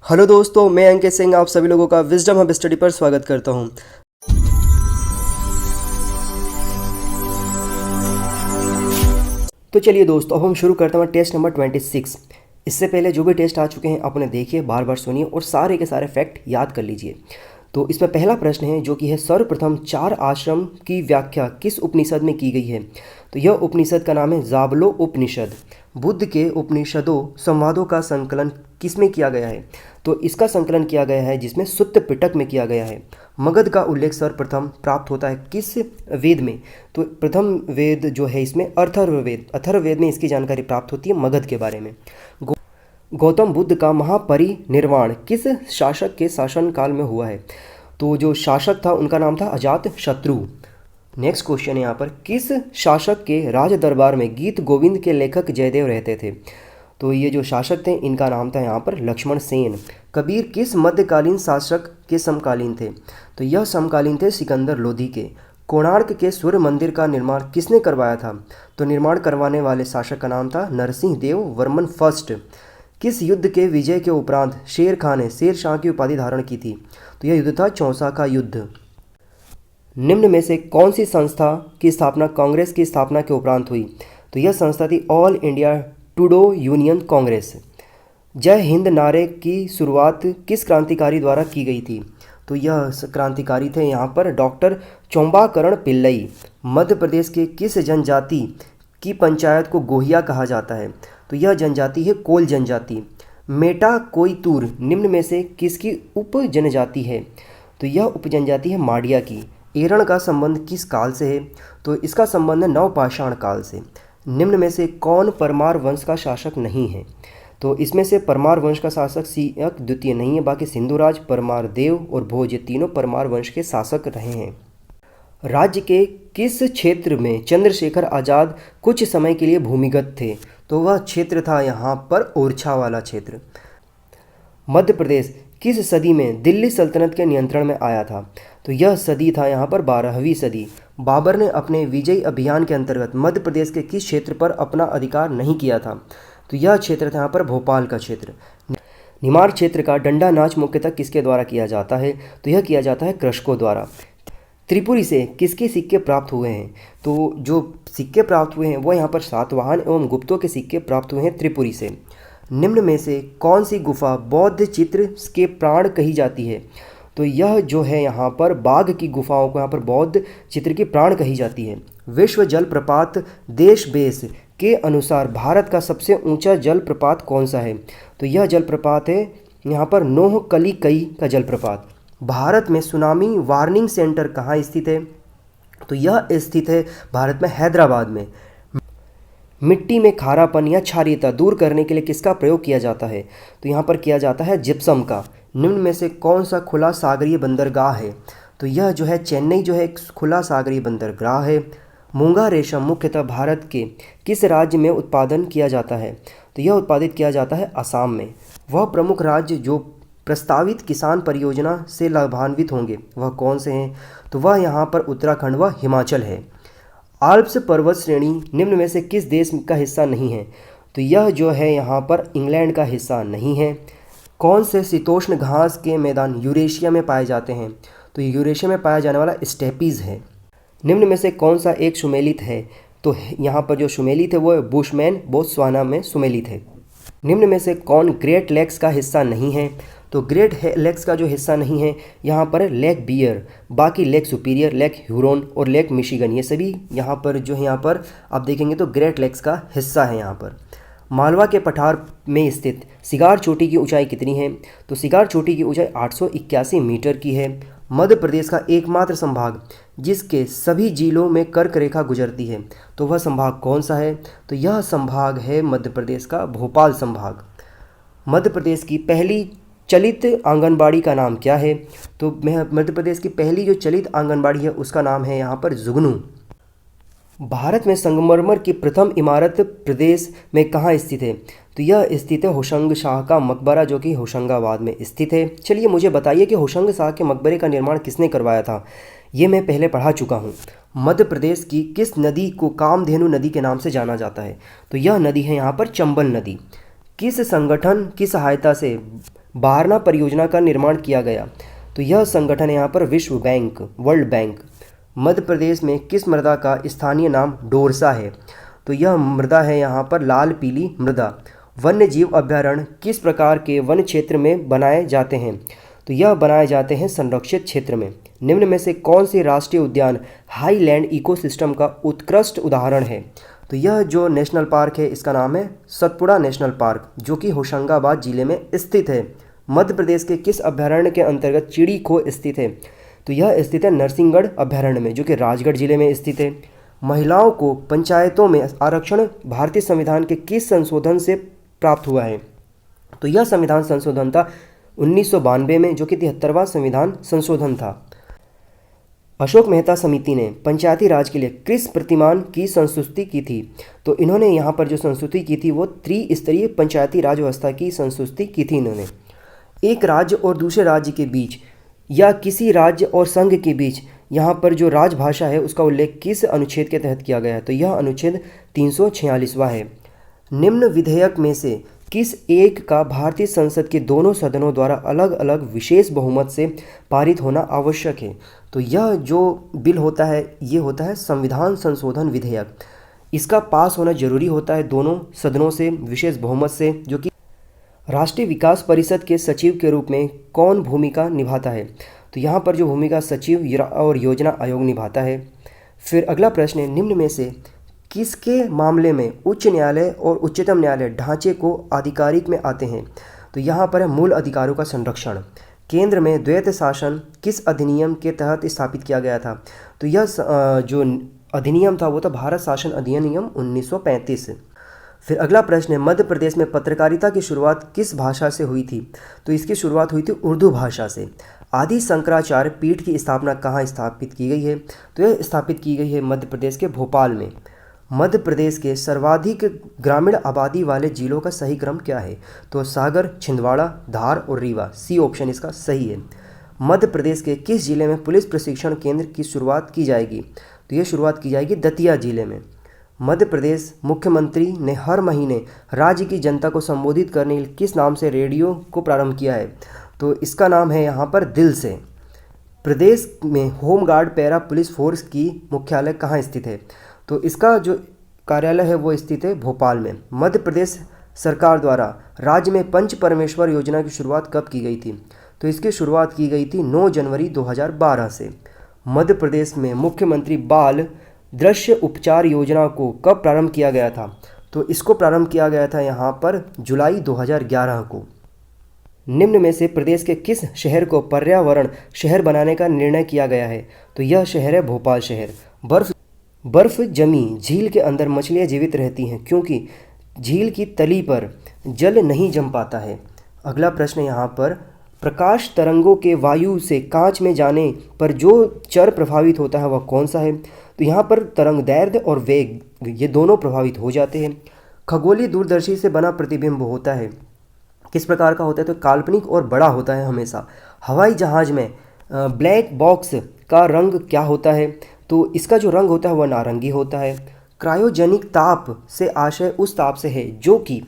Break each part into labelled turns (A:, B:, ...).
A: Hello दोस्तों, मैं अंकित सिंह आप सभी लोगों का विजडम हब स्टडी पर स्वागत करता हूं। तो चलिए दोस्तों, अब हम शुरू करते हैं टेस्ट नंबर 26। इससे पहले जो भी टेस्ट आ चुके हैं आप उन्हें देखिए, बार बार सुनिए और सारे के सारे फैक्ट याद कर लीजिए। तो इसमें पहला प्रश्न है जो कि है सर्वप्रथम 4 आश्रम की व्याख्या किस उपनिषद में की गई है। तो यह उपनिषद का नाम है जाबलो उपनिषद। बुद्ध के उपनिषदों संवादों का संकलन किसमें किया गया है। तो इसका संकलन किया गया है जिसमें सुत्त पिटक में किया गया है। मगध का उल्लेख सर्वप्रथम प्राप्त होता है किस वेद में। तो प्रथम वेद जो है इसमें अथर्ववेद में इसकी जानकारी प्राप्त होती है मगध के बारे में। गौतम बुद्ध का महापरिनिर्वाण किस शासक के शासनकाल में हुआ है। तो जो शासक था उनका नाम था अजात शत्रु। नेक्स्ट क्वेश्चन है यहाँ पर, किस शासक के राज दरबार में गीत गोविंद के लेखक जयदेव रहते थे। तो ये जो शासक थे इनका नाम था यहाँ पर लक्ष्मण सेन। कबीर किस मध्यकालीन शासक के समकालीन थे। तो यह समकालीन थे सिकंदर लोधी के। कोणार्क के सूर्य मंदिर का निर्माण किसने करवाया था। तो निर्माण करवाने वाले शासक का नाम था नरसिंह देव वर्मन फर्स्ट। किस युद्ध के विजय के उपरांत शेर खान ने शेर शाह की उपाधि धारण की थी। तो यह युद्ध था चौसा का युद्ध। निम्न में से कौन सी संस्था की स्थापना कांग्रेस की स्थापना के उपरांत हुई। तो यह संस्था थी all India Trudeau union Congress. जय हिंद नारे की शुरुआत किस क्रांतिकारी द्वारा की गई थी। तो यह क्रांतिकारी थे यहाँ पर डॉक्टर चौंबाकरण पिल्लई। मध्य प्रदेश के किस जनजाति की पंचायत को गोहिया कहा जाता है। तो यह जनजाति है कोल जनजाति। मेटा कोयतूर निम्न में से किसकी उप जनजाति है। तो यह उप जनजाति है माड़िया की। एरण का संबंध किस काल से है। तो इसका संबंध है नवपाषाण काल से। निम्न में से कौन परमार वंश का शासक नहीं है। तो इसमें से परमार वंश का शासक सियक द्वितीय नहीं है, बाकी सिंधुराज, परमार देव और भोज ये तीनों परमार वंश के शासक रहे हैं। राज्य के किस क्षेत्र में चंद्रशेखर आज़ाद कुछ समय के लिए भूमिगत थे। तो वह क्षेत्र था यहाँ पर ओरछा वाला क्षेत्र। मध्य प्रदेश किस सदी में दिल्ली सल्तनत के नियंत्रण में आया था। तो यह सदी था यहाँ पर 12वीं सदी। बाबर ने अपने विजयी अभियान के अंतर्गत मध्य प्रदेश के किस क्षेत्र पर अपना अधिकार नहीं किया था। तो यह क्षेत्र था यहाँ पर भोपाल का क्षेत्र। निमाड़ क्षेत्र का डंडा नाच मुख्यतः किसके द्वारा किया जाता है। तो यह किया जाता है कृषकों द्वारा। त्रिपुरी से किसके सिक्के प्राप्त हुए हैं। तो जो सिक्के प्राप्त हुए हैं वह यहाँ पर सातवाहन एवं गुप्तों के सिक्के प्राप्त हुए हैं त्रिपुरी से। निम्न में से कौन सी गुफा बौद्ध चित्र के प्राण कही जाती है। तो यह जो है यहाँ पर बाघ की गुफाओं को यहाँ पर बौद्ध चित्र की प्राण कही जाती है। विश्व जलप्रपात देश बेस के अनुसार भारत का सबसे ऊंचा जलप्रपात कौन सा है। तो यह जलप्रपात है यहाँ पर नोह कली कई का जलप्रपात। भारत में सुनामी वार्निंग सेंटर कहाँ स्थित है। तो यह स्थित है भारत में हैदराबाद में। मिट्टी में खारापन या क्षारीयता दूर करने के लिए किसका प्रयोग किया जाता है। तो यहाँ पर किया जाता है जिप्सम का। निम्न में से कौन सा खुला सागरीय बंदरगाह है। तो यह जो है चेन्नई जो है एक खुला सागरीय बंदरगाह है। मूंगा रेशम मुख्यतः भारत के किस राज्य में उत्पादन किया जाता है। तो यह उत्पादित किया जाता है असम में। वह प्रमुख राज्य जो प्रस्तावित किसान परियोजना से लाभान्वित होंगे वह कौन से हैं। तो वह यहाँ पर उत्तराखंड व हिमाचल है। आल्प्स पर्वत श्रेणी निम्न में से किस देश का हिस्सा नहीं है। तो यह जो है यहाँ पर इंग्लैंड का हिस्सा नहीं है। कौन से शीतोष्ण घास के मैदान यूरेशिया में पाए जाते हैं। तो यूरेशिया में पाया जाने वाला स्टेपीज़ है। निम्न में से कौन सा एक सुमेलित है। तो यहाँ पर जो सुमेलित है वो बुशमैन बोत्सवाना में सुमेलित है। निम्न में से कौन ग्रेट लेक्स का हिस्सा नहीं है। तो ग्रेट लेक्स का जो हिस्सा नहीं है यहाँ पर लेक बियर, बाकी लेक सुपीरियर, लेक ह्यूरोन और लेक मिशिगन ये सभी यहाँ पर जो है यहाँ पर आप देखेंगे तो ग्रेट लेक्स का हिस्सा है। यहाँ पर मालवा के पठार में स्थित सिगार चोटी की ऊंचाई कितनी है। तो सिगार चोटी की ऊंचाई 881 मीटर की है। मध्य प्रदेश का एकमात्र संभाग जिसके सभी जिलों में कर्क रेखा गुजरती है तो वह संभाग कौन सा है। तो यह संभाग है मध्य प्रदेश का भोपाल संभाग। मध्य प्रदेश की पहली चलित आंगनबाड़ी का नाम क्या है। तो मध्य प्रदेश की पहली जो चलित आंगनबाड़ी है उसका नाम है यहाँ पर जुगनू। भारत में संगमरमर की प्रथम इमारत प्रदेश में कहाँ स्थित है। तो यह स्थित है होशंग शाह का मकबरा जो कि होशंगाबाद में स्थित है। चलिए मुझे बताइए कि होशंग शाह के मकबरे का निर्माण किसने करवाया था। ये मैं पहले पढ़ा चुका हूँ। मध्य प्रदेश की किस नदी को कामधेनु नदी के नाम से जाना जाता है। तो यह नदी है यहाँ पर चंबल नदी। किस संगठन की सहायता से बारना परियोजना का निर्माण किया गया? तो यह संगठन है यहाँ पर विश्व bank, world bank. Madhya Pradesh में किस मृदा का स्थानीय नाम डोरसा है? तो यह मृदा है यहाँ पर लाल पीली मृदा। वन्य जीव अभयारण्य किस प्रकार के वन क्षेत्र में बनाए जाते हैं? तो यह बनाए जाते हैं संरक्षित क्षेत्र में। निम्न में से कौन सी राष्ट्रीय उद्यान हाईलैंड इकोसिस्टम का उत्कृष्ट उदाहरण है? तो यह जो नेशनल पार्क है इसका नाम है सतपुड़ा नेशनल पार्क, जो कि होशंगाबाद जिले में स्थित है। मध्य प्रदेश के किस अभयारण्य के अंतर्गत चिड़ी खो स्थित है? तो यह स्थित है नरसिंहगढ़ अभयारण्य में, जो कि राजगढ़ जिले में स्थित है। महिलाओं को पंचायतों में आरक्षण भारतीय संविधान के किस संशोधन से प्राप्त हुआ है? तो यह संविधान संशोधन था 1992 में, जो कि 73वां संविधान संशोधन था। अशोक मेहता समिति ने पंचायती राज के लिए किस प्रतिमान की संस्तुति की थी? तो इन्होंने यहाँ पर जो संस्तुति की थी वो त्रिस्तरीय पंचायती राज व्यवस्था की संस्तुति की थी इन्होंने। एक राज्य और दूसरे राज्य के बीच या किसी राज्य और संघ के बीच यहाँ पर जो राजभाषा है उसका उल्लेख किस अनुच्छेद के तहत किया गया है? तो यह अनुच्छेद 346वां है। निम्न विधेयक में से किस एक का भारतीय संसद के दोनों सदनों द्वारा अलग अलग विशेष बहुमत से पारित होना आवश्यक है? तो यह जो बिल होता है ये होता है संविधान संशोधन विधेयक। इसका पास होना जरूरी होता है दोनों सदनों से विशेष बहुमत से, जो कि राष्ट्रीय विकास परिषद के सचिव के रूप में कौन भूमिका निभाता है? तो यहाँ पर जो भूमिका सचिव और योजना आयोग निभाता है। फिर अगला प्रश्न है, निम्न में से किसके मामले में उच्च न्यायालय और उच्चतम न्यायालय ढांचे को आधिकारिक में आते हैं? तो यहाँ पर है मूल अधिकारों का संरक्षण। केंद्र में द्वैत शासन किस अधिनियम के तहत स्थापित किया गया था? तो यह जो अधिनियम था वो था भारत शासन अधिनियम 1935। फिर अगला प्रश्न है, मध्य प्रदेश में पत्रकारिता की शुरुआत किस भाषा से हुई थी? तो इसकी शुरुआत हुई थी उर्दू भाषा से। आदि शंकराचार्य पीठ की स्थापना कहाँ स्थापित की गई है? तो यह स्थापित की गई है मध्य प्रदेश के भोपाल में। मध्य प्रदेश के सर्वाधिक ग्रामीण आबादी वाले जिलों का सही क्रम क्या है? तो सागर, छिंदवाड़ा, धार और रीवा, सी ऑप्शन इसका सही है। मध्य प्रदेश के किस जिले में पुलिस प्रशिक्षण केंद्र की शुरुआत की जाएगी? तो ये शुरुआत की जाएगी दतिया जिले में। मध्य प्रदेश मुख्यमंत्री ने हर महीने राज्य की जनता को संबोधित करने के लिए किस नाम से रेडियो को प्रारंभ किया है? तो इसका नाम है यहाँ पर दिल से। प्रदेश में होमगार्ड पैरा पुलिस फोर्स की मुख्यालय कहाँ स्थित है? तो इसका जो कार्यालय है वो स्थित है भोपाल में। मध्य प्रदेश सरकार द्वारा राज्य में पंच परमेश्वर योजना की शुरुआत कब की गई थी? तो इसकी शुरुआत की गई थी 9 जनवरी 2012 से। मध्य प्रदेश में मुख्यमंत्री बाल दृश्य उपचार योजना को कब प्रारंभ किया गया था? तो इसको प्रारंभ किया गया था यहाँ पर जुलाई 2011 को। निम्न में से प्रदेश के किस शहर को पर्यावरण शहर बनाने का निर्णय किया गया है? तो यह शहर है भोपाल शहर। बर्फ जमी झील के अंदर मछलियाँ जीवित रहती हैं क्योंकि झील की तली पर जल नहीं जम पाता है। अगला प्रश्न यहाँ पर, प्रकाश तरंगों के वायु से कांच में जाने पर जो चर प्रभावित होता है वह कौन सा है? तो यहाँ पर तरंग दैर्ध्य और वेग ये दोनों प्रभावित हो जाते हैं। खगोलीय दूरदर्शी से बना प्रतिबिंब होता है किस प्रकार का होता है? तो काल्पनिक और बड़ा होता है हमेशा। हवाई जहाज़ में ब्लैक बॉक्स का रंग क्या होता है? तो इसका जो रंग होता है वह नारंगी होता है। क्रायोजेनिक ताप से आशय उस ताप से है जो कि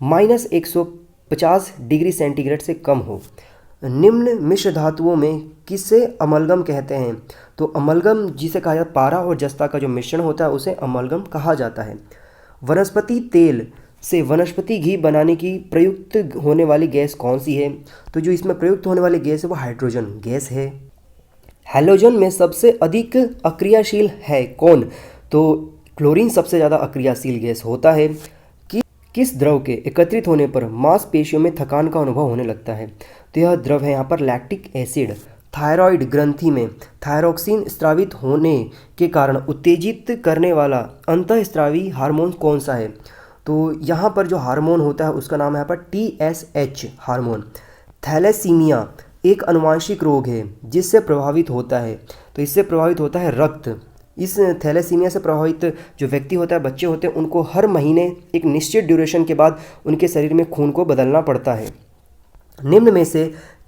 A: -150 डिग्री सेंटीग्रेड से कम हो। निम्न मिश्र धातुओं में किसे अमलगम कहते हैं? तो अमलगम जिसे कहा जाता है पारा और जस्ता का जो मिश्रण होता है उसे अमलगम कहा जाता है। वनस्पति तेल से वनस्पति घी बनाने की प्रयुक्त होने वाली गैस कौन सी है? तो जो इसमें प्रयुक्त होने वाली गैस है वो हाइड्रोजन गैस है। हैलोजन में सबसे अधिक अक्रियाशील है कौन? तो क्लोरीन सबसे ज़्यादा अक्रियाशील गैस होता है। किस द्रव के एकत्रित होने पर मांसपेशियों में थकान का अनुभव होने लगता है? तो यह द्रव है यहाँ पर लैक्टिक एसिड। थायराइड ग्रंथि में थायरोक्सिन स्रावित होने के कारण उत्तेजित करने वाला अंतःस्रावी हार्मोन कौन सा है? तो यहाँ पर जो हार्मोन होता है उसका नाम है यहाँ पर TSH हार्मोन। थैलेसीमिया एक अनुवांशिक रोग है जिससे प्रभावित होता है, तो इससे प्रभावित होता है रक्त। इस थैलेसीमिया से प्रभावित जो व्यक्ति होता है, बच्चे होते हैं, उनको हर महीने एक निश्चित ड्यूरेशन के बाद उनके शरीर में खून को बदलना पड़ता है। निम्न में से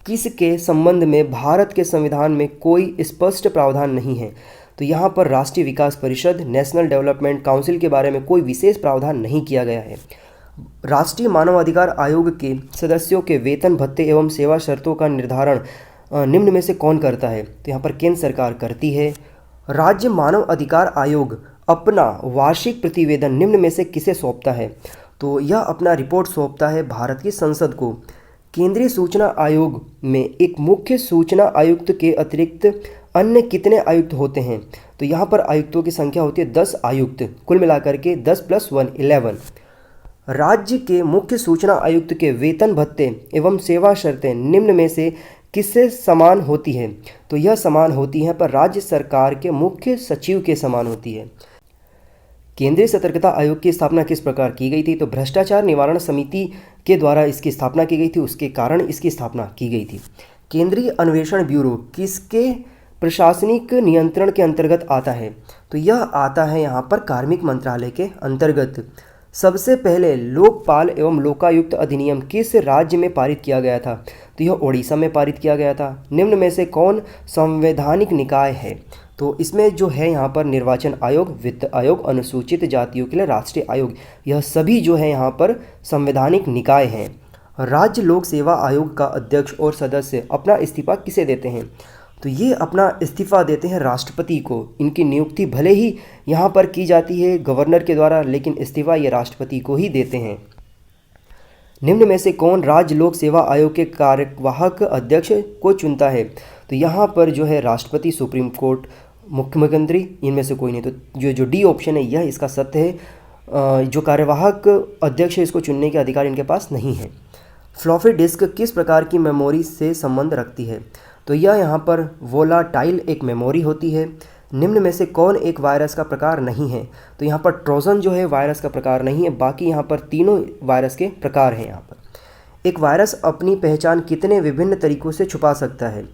A: किसके संबंध में भारत के संविधान में कोई स्पष्ट प्रावधान नहीं है? तो यहाँ पर राष्ट्रीय विकास परिषद नेशनल डेवलपमेंट काउंसिल के बारे में कोई विशेष प्रावधान नहीं किया गया है। राष्ट्रीय मानवाधिकार आयोग के सदस्यों के वेतन भत्ते एवं सेवा शर्तों का निर्धारण निम्न में से कौन करता है? तो यहाँ पर केंद्र सरकार करती है। राज्य मानव अधिकार आयोग अपना वार्षिक प्रतिवेदन निम्न में से किसे सौंपता है? तो यह अपना रिपोर्ट सौंपता है भारत की संसद को। केंद्रीय सूचना आयोग में एक मुख्य सूचना आयुक्त के अतिरिक्त अन्य कितने आयुक्त होते हैं? तो यहाँ पर आयुक्तों की संख्या होती है 10 आयुक्त, कुल मिलाकर के 10 + 1 11। राज्य के मुख्य सूचना आयुक्त के वेतन भत्ते एवं सेवा शर्तें निम्न में से किससे समान होती है? तो यह समान होती है पर राज्य सरकार के मुख्य सचिव के समान होती है। केंद्रीय सतर्कता आयोग की स्थापना किस प्रकार की गई थी? तो भ्रष्टाचार निवारण समिति के द्वारा इसकी स्थापना की गई थी, उसके कारण इसकी स्थापना की गई थी। केंद्रीय अन्वेषण ब्यूरो किसके प्रशासनिक नियंत्रण के अंतर्गत आता है? तो यह आता है यहाँ पर कार्मिक मंत्रालय के अंतर्गत। सबसे पहले लोकपाल एवं लोकायुक्त अधिनियम किस राज्य में पारित किया गया था? तो यह ओडिशा में पारित किया गया था। निम्न में से कौन संवैधानिक निकाय है? तो इसमें जो है यहाँ पर निर्वाचन आयोग, वित्त आयोग, अनुसूचित जातियों के लिए राष्ट्रीय आयोग, यह सभी जो है यहाँ पर संवैधानिक निकाय हैं। राज्य लोक सेवा आयोग का अध्यक्ष और सदस्य अपना इस्तीफा किसे देते हैं? तो ये अपना इस्तीफा देते हैं राष्ट्रपति को। इनकी नियुक्ति भले ही यहाँ पर की जाती है गवर्नर के द्वारा, लेकिन इस्तीफा ये राष्ट्रपति को ही देते हैं। निम्न में से कौन राज्य लोक सेवा आयोग के कार्यवाहक अध्यक्ष को चुनता है? तो यहाँ पर जो है राष्ट्रपति, सुप्रीम कोर्ट, मुख्यमंत्री, इनमें से कोई नहीं। तो जो डी ऑप्शन है यह इसका सत्य है। जो कार्यवाहक अध्यक्ष है इसको चुनने के अधिकार इनके पास नहीं है। फ्लॉपी डिस्क किस प्रकार की मेमोरी से संबंध रखती है? तो यह यहाँ पर वोलाटाइल एक मेमोरी होती है। निम्न में से कौन एक वायरस का प्रकार नहीं है? तो यहाँ पर ट्रोजन जो है वायरस का प्रकार नहीं है, बाकी यहाँ पर तीनों वायरस के प्रकार हैं। यहाँ पर एक वायरस अपनी पहचान कितने विभिन्न तरीकों से छुपा सकता है?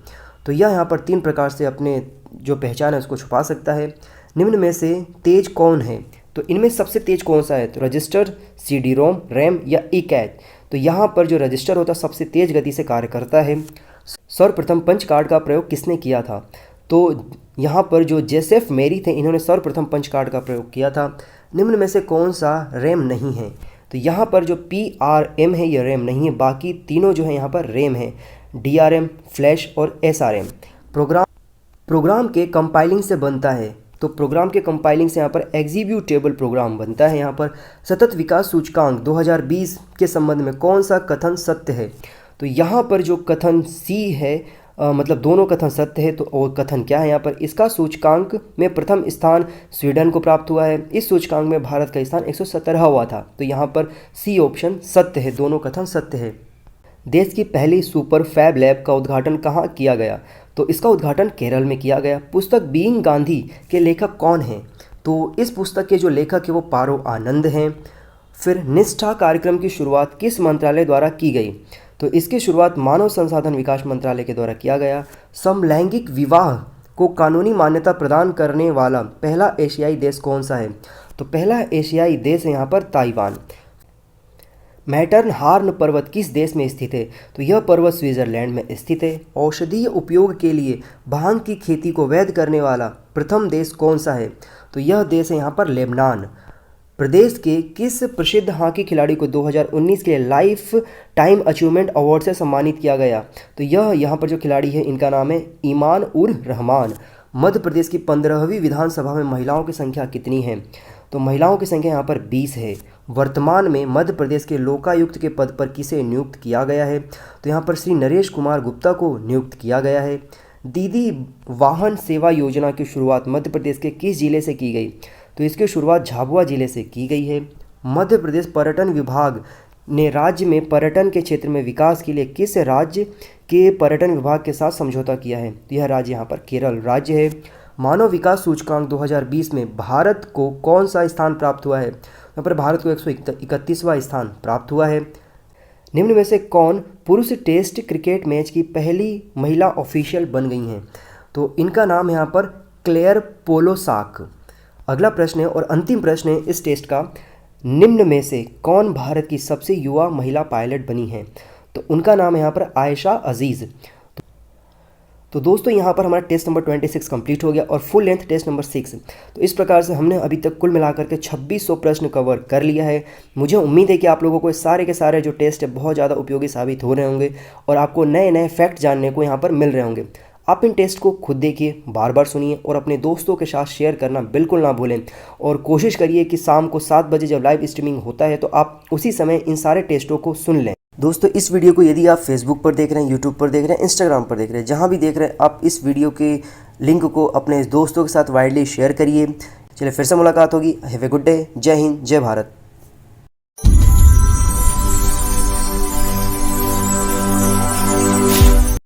A: तो यह यहाँ पर 3 प्रकार से अपने जो पहचान है उसको छुपा सकता है। निम्न में से तेज कौन है? तो इनमें सबसे तेज कौन सा है? तो रजिस्टर, CD-ROM, रैम या ECAC। तो यहाँ पर जो रजिस्टर होता है सबसे तेज गति से कार्य करता है। सर्वप्रथम पंच कार्ड का प्रयोग किसने किया था? तो यहाँ पर जो जोसेफ मेरी थे इन्होंने सर्वप्रथम पंच कार्ड का प्रयोग किया था। निम्न में से कौन सा रैम नहीं है? तो यहाँ पर जो PRM है ये रैम नहीं है, बाकी तीनों जो है यहाँ पर रैम है। DRM, फ्लैश और SRM। प्रोग्राम के कंपाइलिंग से बनता है। तो प्रोग्राम के कंपाइलिंग से यहाँ पर एग्जीक्यूटेबल प्रोग्राम बनता है। यहाँ पर सतत विकास सूचकांक 2020 के संबंध में कौन सा कथन सत्य है? तो यहाँ पर जो कथन C है, मतलब दोनों कथन सत्य है। तो और कथन क्या है यहाँ पर? इसका सूचकांक में प्रथम स्थान स्वीडन को प्राप्त हुआ है। इस सूचकांक में भारत का स्थान 117वां हुआ था। तो यहाँ पर C ऑप्शन सत्य है, दोनों कथन सत्य है। देश की पहली सुपर फैब लैब का उद्घाटन कहाँ किया गया? तो इसका उद्घाटन केरल में किया गया। पुस्तक बीइंग गांधी के लेखक कौन हैं? तो इस पुस्तक के जो लेखक है वो पारो आनंद हैं। फिर निष्ठा कार्यक्रम की शुरुआत किस मंत्रालय द्वारा की गई? तो इसकी शुरुआत मानव संसाधन विकास मंत्रालय के द्वारा किया गया। समलैंगिक विवाह को कानूनी मान्यता प्रदान करने वाला पहला एशियाई देश कौन सा है? तो पहला एशियाई देश है यहाँ पर ताइवान। मैटरहॉर्न पर्वत किस देश में स्थित है? तो यह पर्वत स्विट्जरलैंड में स्थित है। औषधीय उपयोग के लिए भांग की खेती को वैध करने वाला प्रथम देश कौन सा है? तो यह देश है यहाँ पर लेबनान। प्रदेश के किस प्रसिद्ध हॉकी खिलाड़ी को 2019 के लिए लाइफ टाइम अचीवमेंट अवार्ड से सम्मानित किया गया? तो यह यहाँ पर जो खिलाड़ी है इनका नाम है ईमान उर रहमान। मध्य प्रदेश की 15वीं विधानसभा में महिलाओं की संख्या कितनी है? तो महिलाओं की संख्या यहाँ पर 20 है। वर्तमान में मध्य प्रदेश के लोकायुक्त के पद पर किसे नियुक्त किया गया है? तो यहाँ पर श्री नरेश कुमार गुप्ता को नियुक्त किया गया है। दीदी वाहन सेवा योजना की शुरुआत मध्य प्रदेश के किस जिले से की गई? तो इसकी शुरुआत झाबुआ जिले से की गई है। मध्य प्रदेश पर्यटन विभाग ने राज्य में पर्यटन के क्षेत्र में विकास के लिए किस राज्य के पर्यटन विभाग के साथ समझौता किया है? तो यह राज्य यहाँ पर केरल राज्य है। मानव विकास सूचकांक 2020 में भारत को कौन सा स्थान प्राप्त हुआ है? यहाँ पर भारत को 131वां स्थान प्राप्त हुआ है। निम्न में से कौन पुरुष टेस्ट क्रिकेट मैच की पहली महिला ऑफिशियल बन गई हैं? तो इनका नाम यहाँ पर क्लेयर पोलोसाक। अगला प्रश्न है और अंतिम प्रश्न है इस टेस्ट का। निम्न में से कौन भारत की सबसे युवा महिला पायलट बनी है? तो उनका नाम है यहाँ पर आयशा अजीज़। तो दोस्तों यहाँ पर हमारा टेस्ट नंबर 26 कंप्लीट हो गया और फुल लेंथ टेस्ट नंबर 6। तो इस प्रकार से हमने अभी तक कुल मिलाकर के 2600 प्रश्न कवर कर लिया है। मुझे उम्मीद है कि आप लोगों को ये सारे के सारे जो टेस्ट है बहुत ज़्यादा उपयोगी साबित हो रहे होंगे और आपको नए नए फैक्ट जानने को यहाँ पर मिल रहे होंगे। आप इन टेस्ट को खुद देखिए, बार बार सुनिए और अपने दोस्तों के साथ शेयर करना बिल्कुल ना भूलें। और कोशिश करिए कि शाम को 7 बजे जब लाइव स्ट्रीमिंग होता है तो आप उसी समय इन सारे टेस्टों को सुन लें। दोस्तों इस वीडियो को यदि आप फेसबुक पर देख रहे हैं, यूट्यूब पर देख रहे हैं, इंस्टाग्राम पर देख रहे हैं, जहाँ भी देख रहे हैं, आप इस वीडियो के लिंक को अपने दोस्तों के साथ वाइडली शेयर करिए। चलिए फिर से मुलाकात होगी। Have a good day. जय हिंद, जय भारत।